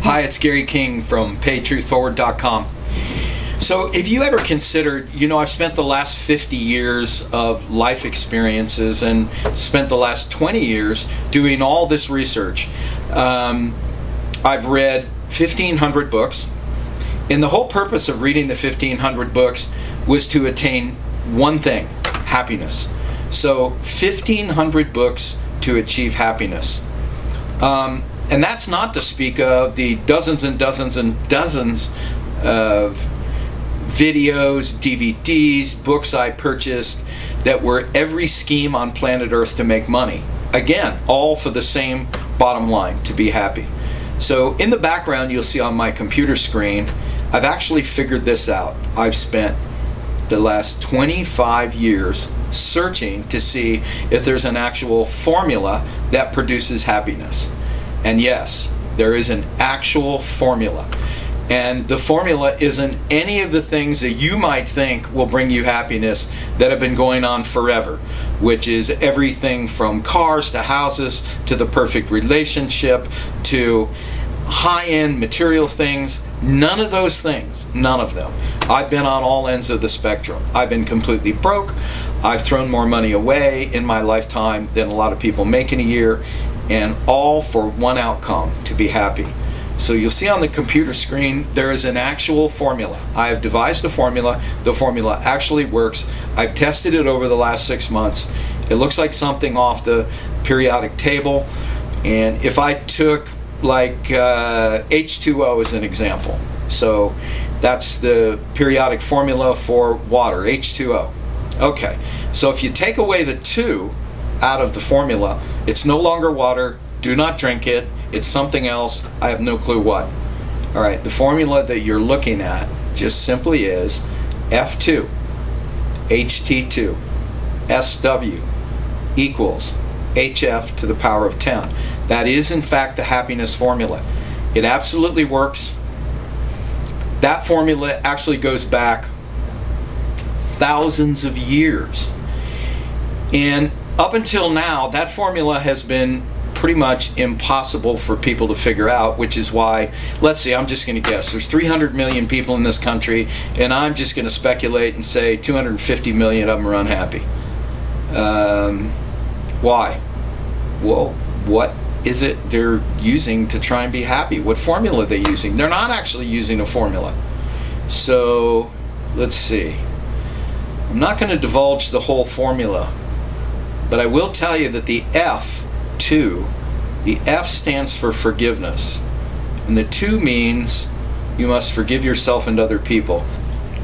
Hi, it's Gary King from PayTruthForward.com. So if you ever considered, I've spent the last 50 years of life experiences and spent the last 20 years doing all this research. I've read 1,500 books, and the whole purpose of reading the 1,500 books was to attain one thing: happiness. So 1,500 books to achieve happiness. And that's not to speak of the dozens and dozens and dozens of videos, DVDs, books I purchased that were every scheme on planet Earth to make money. Again, all for the same bottom line: to be happy. So in the background, you'll see on my computer screen, I've actually figured this out. I've spent the last 25 years searching to see if there's an actual formula that produces happiness. And yes, there is an actual formula. And the formula isn't any of the things that you might think will bring you happiness that have been going on forever, which is everything from cars to houses to the perfect relationship to high-end material things. None of those things, none of them. I've been on all ends of the spectrum. I've been completely broke. I've thrown more money away in my lifetime than a lot of people make in a year, and all for one outcome: to be happy. So you'll see on the computer screen there is an actual formula. I have devised a formula. The formula actually works. I've tested it over the last 6 months. It looks like something off the periodic table. And if I took like H2O as an example, so that's the periodic formula for water, H2O. Okay, so if you take away the 2 out of the formula, it's no longer water. Do not drink it. It's something else. I have no clue what. All right, the formula that you're looking at just simply is F2 HT2 SW equals HF to the power of 10. That is in fact the happiness formula. It absolutely works. That formula actually goes back thousands of years. And up until now, that formula has been pretty much impossible for people to figure out, which is why, let's see, I'm just going to guess, there's 300 million people in this country, and I'm just going to speculate and say 250 million of them are unhappy. Why? Well, what is it they're using to try and be happy? What formula are they using? They're not actually using a formula. So, let's see. I'm not going to divulge the whole formula, but I will tell you that the F2, the F stands for forgiveness, and the 2 means you must forgive yourself and other people.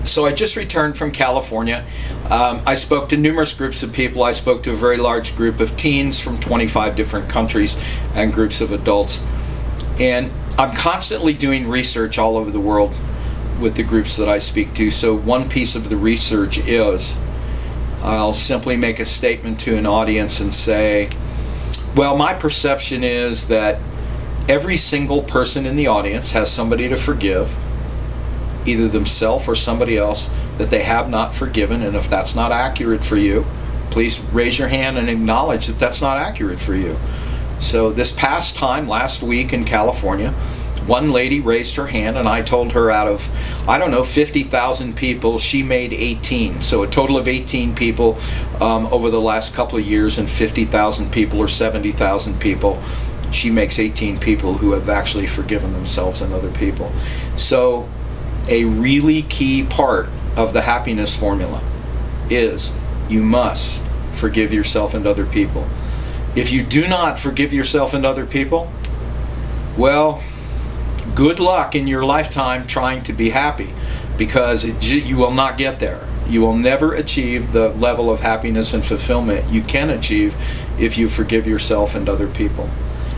So I just returned from California. I spoke to numerous groups of people. I spoke to a very large group of teens from 25 different countries and groups of adults. And I'm constantly doing research all over the world with the groups that I speak to. So one piece of the research is, I'll simply make a statement to an audience and say, well, my perception is that every single person in the audience has somebody to forgive, either themselves or somebody else that they have not forgiven. And if that's not accurate for you, please raise your hand and acknowledge that that's not accurate for you. So this past time, last week in California, one lady raised her hand, and I told her out of, I don't know, 50,000 people, she made 18. So a total of 18 people over the last couple of years, and 50,000 people or 70,000 people, she makes 18 people who have actually forgiven themselves and other people. So a really key part of the happiness formula is you must forgive yourself and other people. If you do not forgive yourself and other people, well, good luck in your lifetime trying to be happy, because you will not get there. You will never achieve the level of happiness and fulfillment you can achieve if you forgive yourself and other people.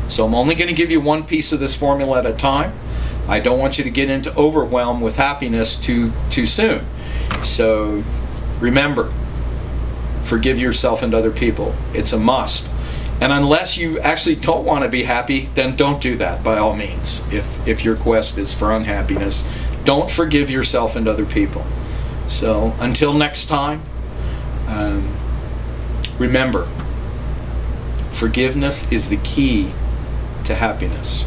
So I'm only going to give you one piece of this formula at a time. I don't want you to get into overwhelm with happiness too soon. So remember, forgive yourself and other people. It's a must. And unless you actually don't want to be happy, then don't do that by all means. If your quest is for unhappiness, don't forgive yourself and other people. So until next time, remember, forgiveness is the key to happiness.